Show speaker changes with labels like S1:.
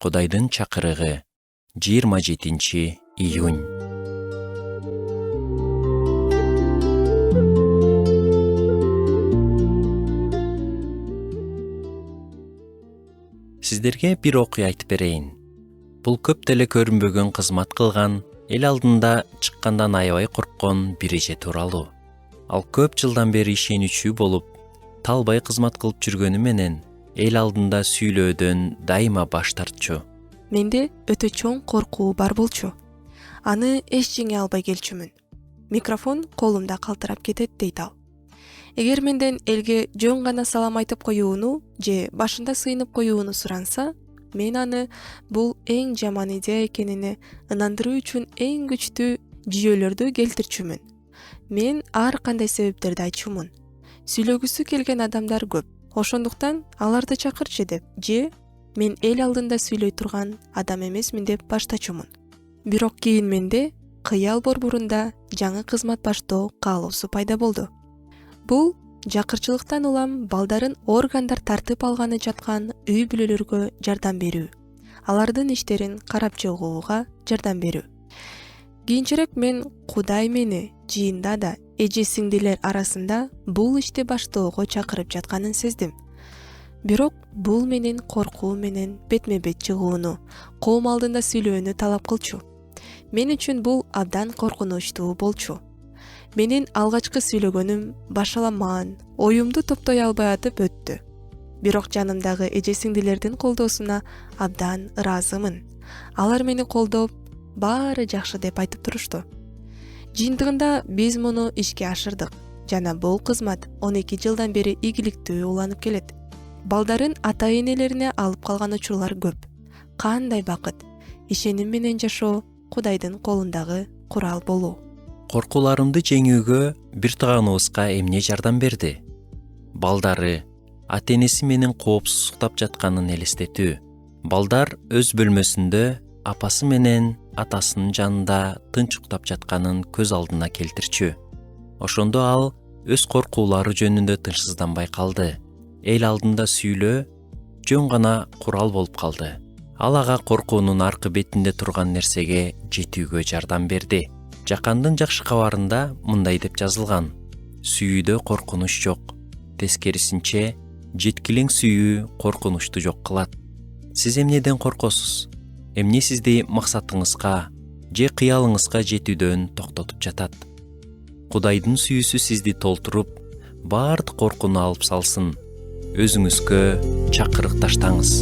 S1: Кудайдын чакырыгы 27-июнь. Сиздерге бир окуя айтып берейин. Бул көп деле көрүнбөгөн кызмат кылган, эл алдында чыккандан аябай корккон бир эже тууралуу. Ал көп жылдан бери ишеничүү болуп, талбай кызмат кылып жүргөнү менен эл алдында сүйлөөдөн дайыма баш тартчу.
S2: Менде өтө чоң коркуу бар болчу. Аны эч жеңе албай келчүмүн. Микрофон колумда калтырап кетет дейт ал. Эгер менден элге жөн гана салам айтып коюуну же башында сыйынып коюуну суранса, мен аны бул эң жаман идея экенине ынандыруу үчүн эң күчтүү жүйөлөрдү келтирчүмүн. Мен ар кандай себептерди айтчумун. Сүйлөгүсү келген адамдар көп. Ошондуктан аларды чакырчы деп, же мен эл алдында сүйлөй турган адам эмесмин деп баштачумун. Бирок кийин менде кыял борборунда жаңы кызмат баштоо каалоосу пайда болду. Бул жакырчылыктан улам балдарын органдар тартып алганы жаткан үй бүлөлөргө жардам берүү, алардын иштерин карап чыгууга жардам берүү. Кийинчерээк мен Кудай мени жыйында да эже сиңдилер арасында бул ишти баштоого чакырып жатканын сездим. Бирок бул менин коркуу менен бетме-бет чыгууну, коом алдында сүйлөөнү талап кылчу. Мен үчүн бул абдан коркунучтуу болчу. Менин алгачкы сүйлөгөнүм башаламаан, оюмду топтой албай атып өттү. Бирок жанымдагы эже сиңдилердин колдоосуна абдан ыраазымын. Алар мени колдоп, баары жакшы деп айтып турушту. Жыйынтыгында биз муну ишке ашырдык жана бул кызмат 12 жылдан бери ийгиликтүү уланып келет. Балдарын ата-энелерине алып калган учурлар көп. Кандай бакыт, ишеним менен жашоо Кудайдын колундагы курал болуу.
S1: Коркууларымды жеңүүгө бир тууганыбызга эмне жардам берди? Балдары ата-энеси менен коопсуз уктап жатканын элестетүү. Балдар өз бөлмөсүндө апасы менен атасынын жанында тынч уктап жатканын көз алдына келтирчү. Ошондо ал өз коркуулары жөнүндө тынчсызданбай калды. Эл алдында сүйлөө жөн гана курал болуп калды. Ал ага коркуунун аркы бетинде турган нерсеге жетүүгө жардам берди. Жакандын жакшы кабарында мындай деп жазылган: сүйүүдө коркунуч жок. Тескерисинче, жеткилең сүйүү коркунучту жок кылат. Сиз эмнеден коркосуз? Эмне сизди максатыңызга же кыялыңызга жетүүдөн токтотуп жатат? Кудайдын сүйүүсү сизди толтуруп, баардык коркууну алып салсын. Өзүңүзгө чакырык таштаңыз.